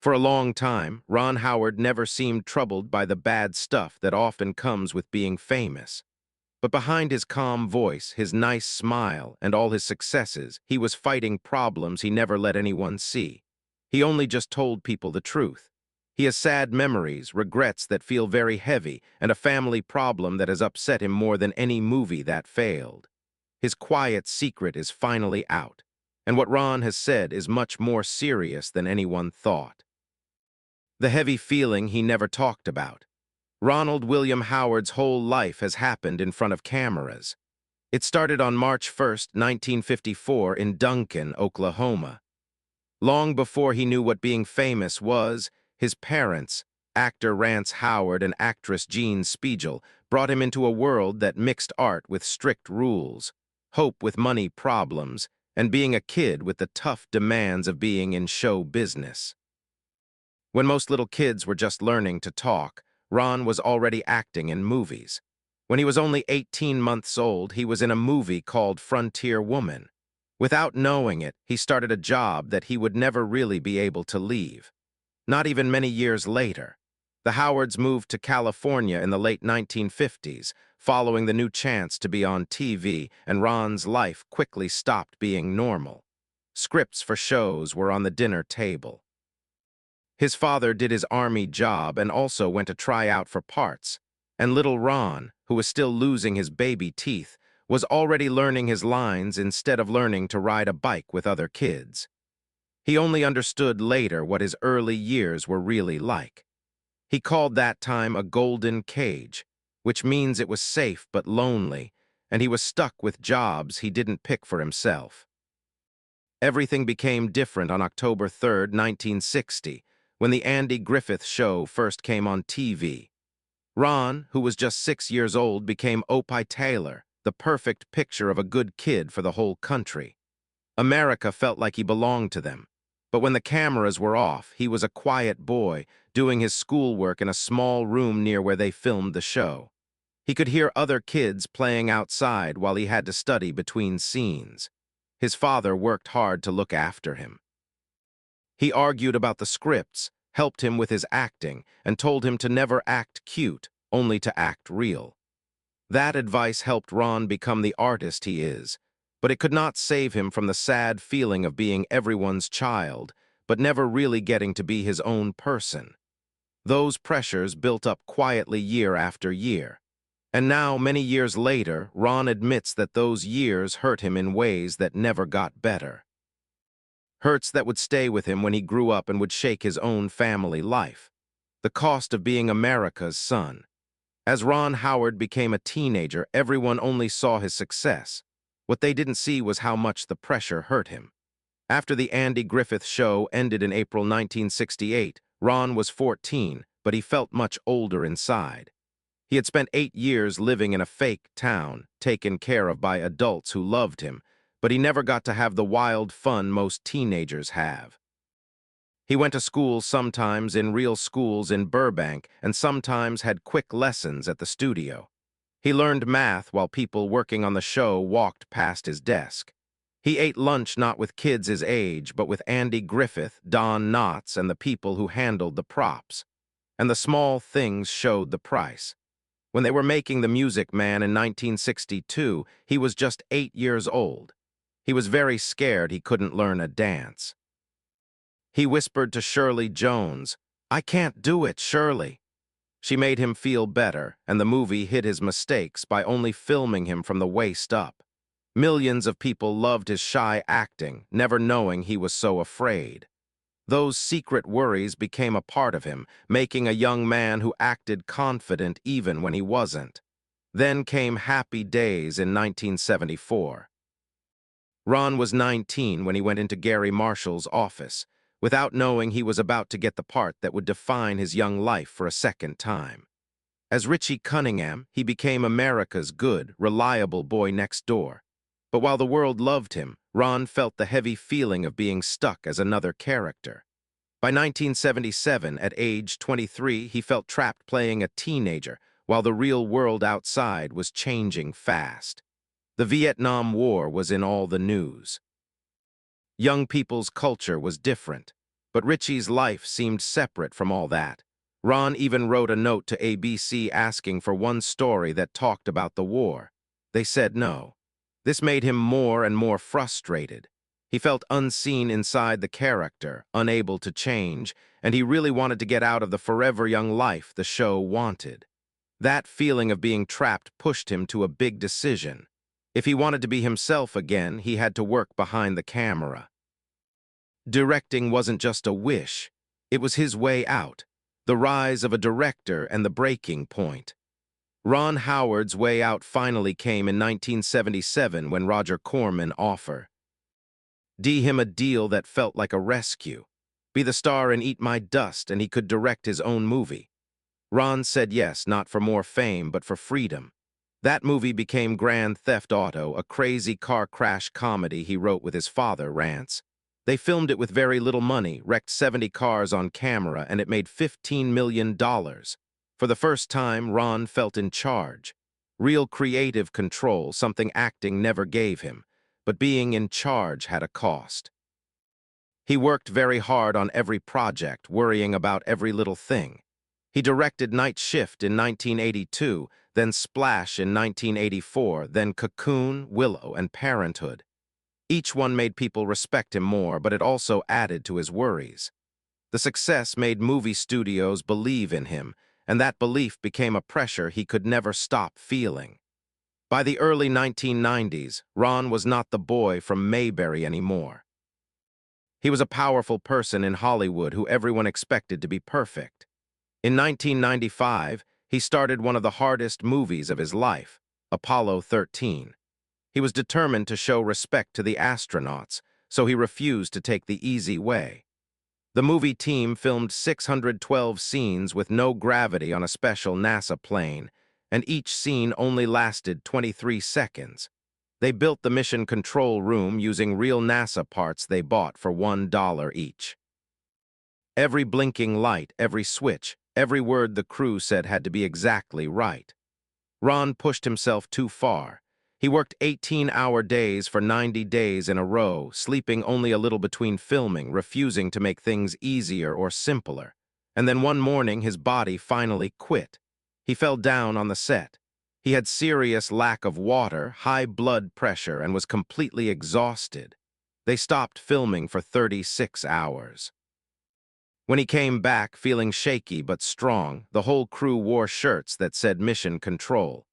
For a long time, Ron Howard never seemed troubled by the bad stuff that often comes with being famous. But behind his calm voice, his nice smile, and all his successes, he was fighting problems he never let anyone see. He only just told people the truth. He has sad memories, regrets that feel very heavy, and a family problem that has upset him more than any movie that failed. His quiet secret is finally out, and what Ron has said is much more serious than anyone thought. The heavy feeling he never talked about. Ronald William Howard's whole life has happened in front of cameras. It started on March 1st, 1954 in Duncan, Oklahoma. Long before he knew what being famous was, his parents, actor Rance Howard and actress Jean Spiegel, brought him into a world that mixed art with strict rules, hope with money problems, and being a kid with the tough demands of being in show business. When most little kids were just learning to talk, Ron was already acting in movies. When he was only 18 months old, he was in a movie called Frontier Woman. Without knowing it, he started a job that he would never really be able to leave. Not even many years later. The Howards moved to California in the late 1950s, following the new chance to be on TV, and Ron's life quickly stopped being normal. Scripts for shows were on the dinner table. His father did his army job and also went to try out for parts, and little Ron, who was still losing his baby teeth, was already learning his lines instead of learning to ride a bike with other kids. He only understood later what his early years were really like. He called that time a golden cage, which means it was safe but lonely, and he was stuck with jobs he didn't pick for himself. Everything became different on October 3rd, 1960, when the Andy Griffith Show first came on TV. Ron, who was just 6 years old, became Opie Taylor, the perfect picture of a good kid for the whole country. America felt like he belonged to them. But when the cameras were off, he was a quiet boy, doing his schoolwork in a small room near where they filmed the show. He could hear other kids playing outside while he had to study between scenes. His father worked hard to look after him. He argued about the scripts, helped him with his acting, and told him to never act cute, only to act real. That advice helped Ron become the artist he is, but it could not save him from the sad feeling of being everyone's child, but never really getting to be his own person. Those pressures built up quietly year after year. And now, many years later, Ron admits that those years hurt him in ways that never got better. Hurts that would stay with him when he grew up and would shake his own family life. The cost of being America's son. As Ron Howard became a teenager, everyone only saw his success. What they didn't see was how much the pressure hurt him. After the Andy Griffith Show ended in April 1968, Ron was 14, but he felt much older inside. He had spent 8 years living in a fake town, taken care of by adults who loved him, but he never got to have the wild fun most teenagers have. He went to school sometimes in real schools in Burbank and sometimes had quick lessons at the studio. He learned math while people working on the show walked past his desk. He ate lunch not with kids his age, but with Andy Griffith, Don Knotts, and the people who handled the props. And the small things showed the price. When they were making The Music Man in 1962, he was just 8 years old. He was very scared he couldn't learn a dance. He whispered to Shirley Jones, "I can't do it, Shirley." She made him feel better, and the movie hid his mistakes by only filming him from the waist up. Millions of people loved his shy acting, never knowing he was so afraid. Those secret worries became a part of him, making a young man who acted confident even when he wasn't. Then came Happy Days in 1974. Ron was 19 when he went into Gary Marshall's office, without knowing he was about to get the part that would define his young life for a second time. As Richie Cunningham, he became America's good, reliable boy next door. But while the world loved him, Ron felt the heavy feeling of being stuck as another character. By 1977, at age 23, he felt trapped playing a teenager, while the real world outside was changing fast. The Vietnam War was in all the news. Young people's culture was different. But Richie's life seemed separate from all that. Ron even wrote a note to ABC asking for one story that talked about the war. They said no. This made him more and more frustrated. He felt unseen inside the character, unable to change, and he really wanted to get out of the forever young life the show wanted. That feeling of being trapped pushed him to a big decision. If he wanted to be himself again, he had to work behind the camera. Directing wasn't just a wish. It was his way out, the rise of a director and the breaking point. Ron Howard's way out finally came in 1977 when Roger Corman offered him a deal that felt like a rescue. Be the star in Eat My Dust, and he could direct his own movie. Ron said yes, not for more fame, but for freedom. That movie became Grand Theft Auto, a crazy car crash comedy he wrote with his father, Rance. They filmed it with very little money, wrecked 70 cars on camera, and it made $15 million. For the first time, Ron felt in charge. Real creative control, something acting never gave him. But being in charge had a cost. He worked very hard on every project, worrying about every little thing. He directed Night Shift in 1982, then Splash in 1984, then Cocoon, Willow, and Parenthood. Each one made people respect him more, but it also added to his worries. The success made movie studios believe in him, and that belief became a pressure he could never stop feeling. By the early 1990s, Ron was not the boy from Mayberry anymore. He was a powerful person in Hollywood who everyone expected to be perfect. In 1995, he started one of the hardest movies of his life, Apollo 13. He was determined to show respect to the astronauts, so he refused to take the easy way. The movie team filmed 612 scenes with no gravity on a special NASA plane, and each scene only lasted 23 seconds. They built the mission control room using real NASA parts they bought for $1 each. Every blinking light, every switch, every word the crew said had to be exactly right. Ron pushed himself too far. He worked 18-hour days for 90 days in a row, sleeping only a little between filming, refusing to make things easier or simpler. And then one morning, his body finally quit. He fell down on the set. He had serious lack of water, high blood pressure, and was completely exhausted. They stopped filming for 36 hours. When he came back, feeling shaky but strong, the whole crew wore shirts that said Mission Control.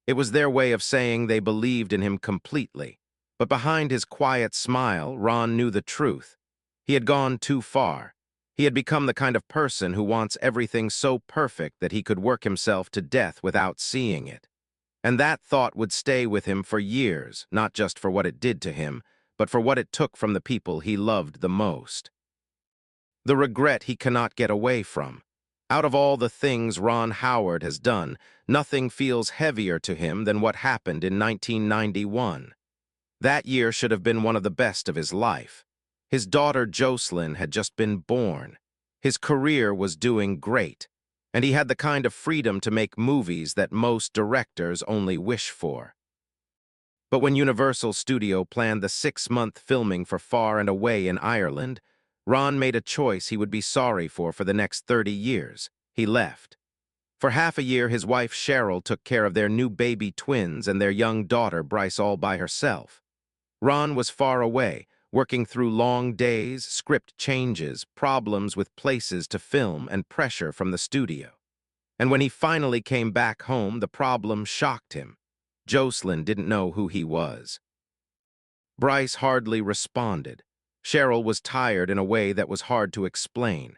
It was their way of saying they believed in him completely. But behind his quiet smile, Ron knew the truth. He had gone too far. He had become the kind of person who wants everything so perfect that he could work himself to death without seeing it. And that thought would stay with him for years, not just for what it did to him, but for what it took from the people he loved the most. The regret he cannot get away from. Out of all the things Ron Howard has done, nothing feels heavier to him than what happened in 1991. That year should have been one of the best of his life. His daughter Jocelyn had just been born. His career was doing great, and he had the kind of freedom to make movies that most directors only wish for. But when Universal Studio planned the 6-month filming for Far and Away in Ireland, Ron made a choice he would be sorry for the next 30 years. He left. For half a year, his wife Cheryl took care of their new baby twins and their young daughter Bryce all by herself. Ron was far away, working through long days, script changes, problems with places to film, and pressure from the studio. And when he finally came back home, the problem shocked him. Jocelyn didn't know who he was. Bryce hardly responded. Cheryl was tired in a way that was hard to explain.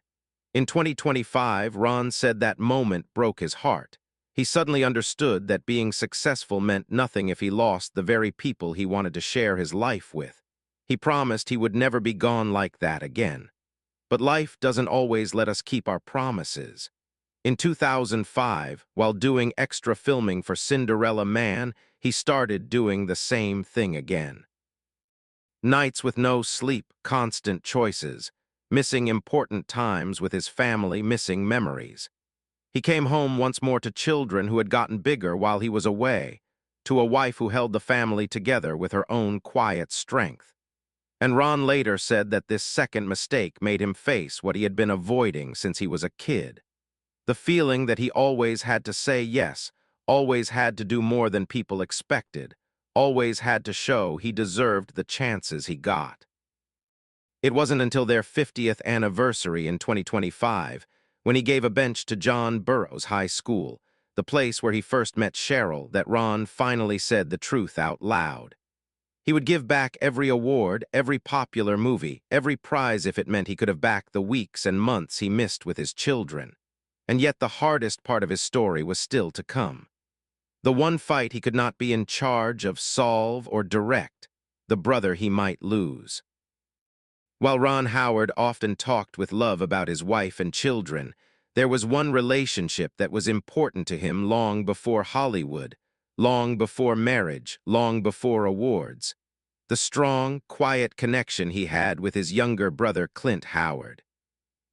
In 2025, Ron said that moment broke his heart. He suddenly understood that being successful meant nothing if he lost the very people he wanted to share his life with. He promised he would never be gone like that again. But life doesn't always let us keep our promises. In 2005, while doing extra filming for Cinderella Man, he started doing the same thing again. Nights with no sleep, constant choices, missing important times with his family, missing memories. He came home once more to children who had gotten bigger while he was away, to a wife who held the family together with her own quiet strength. And Ron later said that this second mistake made him face what he had been avoiding since he was a kid. The feeling that he always had to say yes, always had to do more than people expected, always had to show he deserved the chances he got. It wasn't until their 50th anniversary in 2025, when he gave a bench to John Burroughs High School, the place where he first met Cheryl, that Ron finally said the truth out loud. He would give back every award, every popular movie, every prize if it meant he could have backed the weeks and months he missed with his children. And yet the hardest part of his story was still to come. The one fight he could not be in charge of, solve, or direct, the brother he might lose. While Ron Howard often talked with love about his wife and children, there was one relationship that was important to him long before Hollywood, long before marriage, long before awards. The strong, quiet connection he had with his younger brother Clint Howard.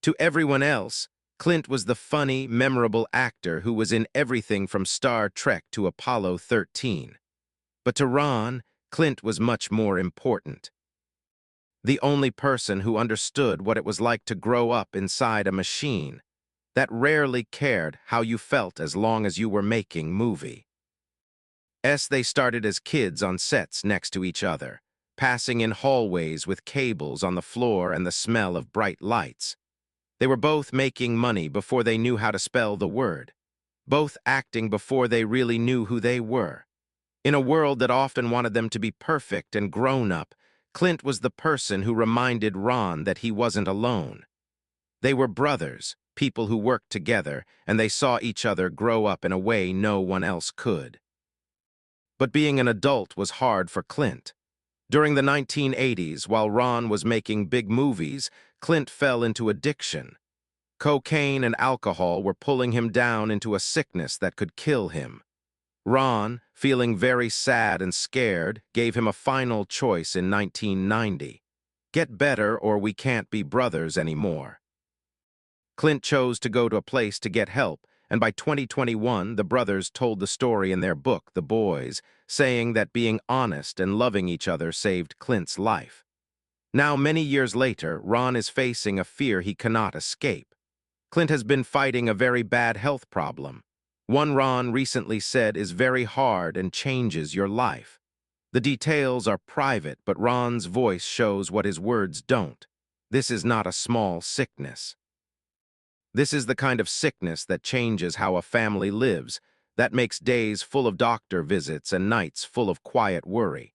To everyone else, Clint was the funny, memorable actor who was in everything from Star Trek to Apollo 13. But to Ron, Clint was much more important. The only person who understood what it was like to grow up inside a machine that rarely cared how you felt as long as you were making movie. They started as kids on sets next to each other, passing in hallways with cables on the floor and the smell of bright lights. They were both making money before they knew how to spell the word, both acting before they really knew who they were. In a world that often wanted them to be perfect and grown up, Clint was the person who reminded Ron that he wasn't alone. They were brothers, people who worked together, and they saw each other grow up in a way no one else could. But being an adult was hard for Clint. During the 1980s, while Ron was making big movies, Clint fell into addiction. Cocaine and alcohol were pulling him down into a sickness that could kill him. Ron, feeling very sad and scared, gave him a final choice in 1990. Get better or we can't be brothers anymore. Clint chose to go to a place to get help, and by 2021, the brothers told the story in their book, The Boys, saying that being honest and loving each other saved Clint's life. Now, many years later, Ron is facing a fear he cannot escape. Clint has been fighting a very bad health problem. One Ron recently said is very hard and changes your life. The details are private, but Ron's voice shows what his words don't. This is not a small sickness. This is the kind of sickness that changes how a family lives, that makes days full of doctor visits and nights full of quiet worry.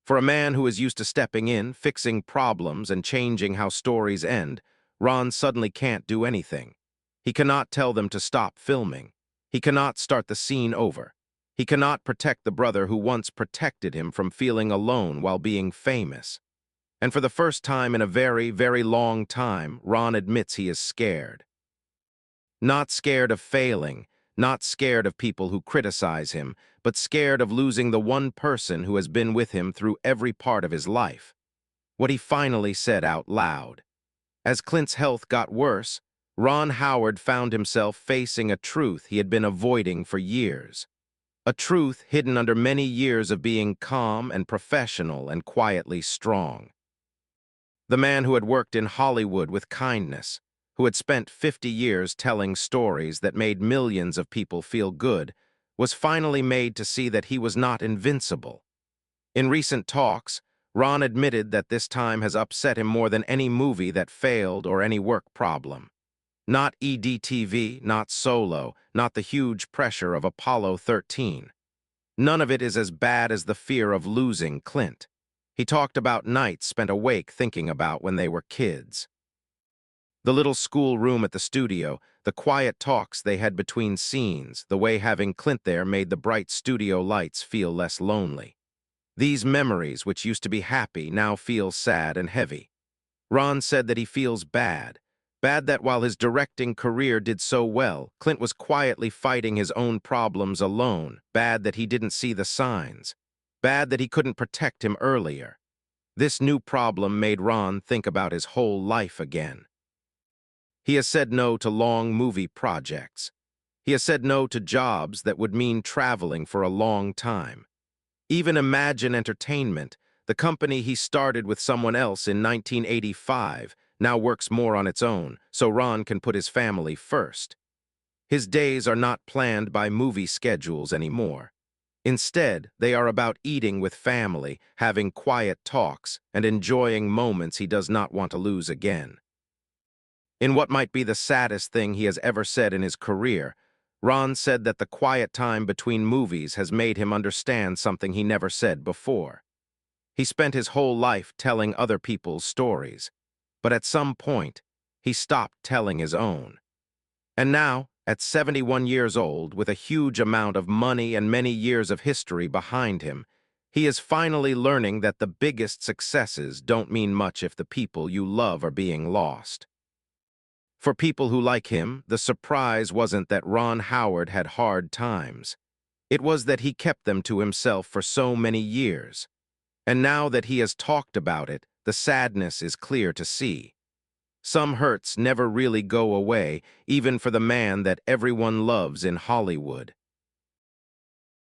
For a man who is used to stepping in, fixing problems, and changing how stories end, Ron suddenly can't do anything. He cannot tell them to stop filming. He cannot start the scene over. He cannot protect the brother who once protected him from feeling alone while being famous. And for the first time in a very, very long time, Ron admits he is scared. Not scared of failing, not scared of people who criticize him, but scared of losing the one person who has been with him through every part of his life. What he finally said out loud. As Clint's health got worse, Ron Howard found himself facing a truth he had been avoiding for years. A truth hidden under many years of being calm and professional and quietly strong. The man who had worked in Hollywood with kindness, who had spent 50 years telling stories that made millions of people feel good, was finally made to see that he was not invincible. In recent talks, Ron admitted that this time has upset him more than any movie that failed or any work problem. Not EDTV, not Solo, not the huge pressure of Apollo 13. None of it is as bad as the fear of losing Clint. He talked about nights spent awake thinking about when they were kids. The little school room at the studio, the quiet talks they had between scenes, the way having Clint there made the bright studio lights feel less lonely. These memories, which used to be happy, now feel sad and heavy. Ron said that he feels bad. Bad that while his directing career did so well, Clint was quietly fighting his own problems alone. Bad that he didn't see the signs. Bad that he couldn't protect him earlier. This new problem made Ron think about his whole life again. He has said no to long movie projects. He has said no to jobs that would mean traveling for a long time. Even Imagine Entertainment, The company he started with someone else in 1985 now works more on its own, so Ron can put his family first. His days are not planned by movie schedules anymore. Instead, they are about eating with family, having quiet talks, and enjoying moments he does not want to lose again. In what might be the saddest thing he has ever said in his career, Ron said that the quiet time between movies has made him understand something he never said before. He spent his whole life telling other people's stories, but at some point, he stopped telling his own. And now, at 71 years old, with a huge amount of money and many years of history behind him, he is finally learning that the biggest successes don't mean much if the people you love are being lost. For people who like him, the surprise wasn't that Ron Howard had hard times. It was that he kept them to himself for so many years. And now that he has talked about it, the sadness is clear to see. Some hurts never really go away, even for the man that everyone loves in Hollywood.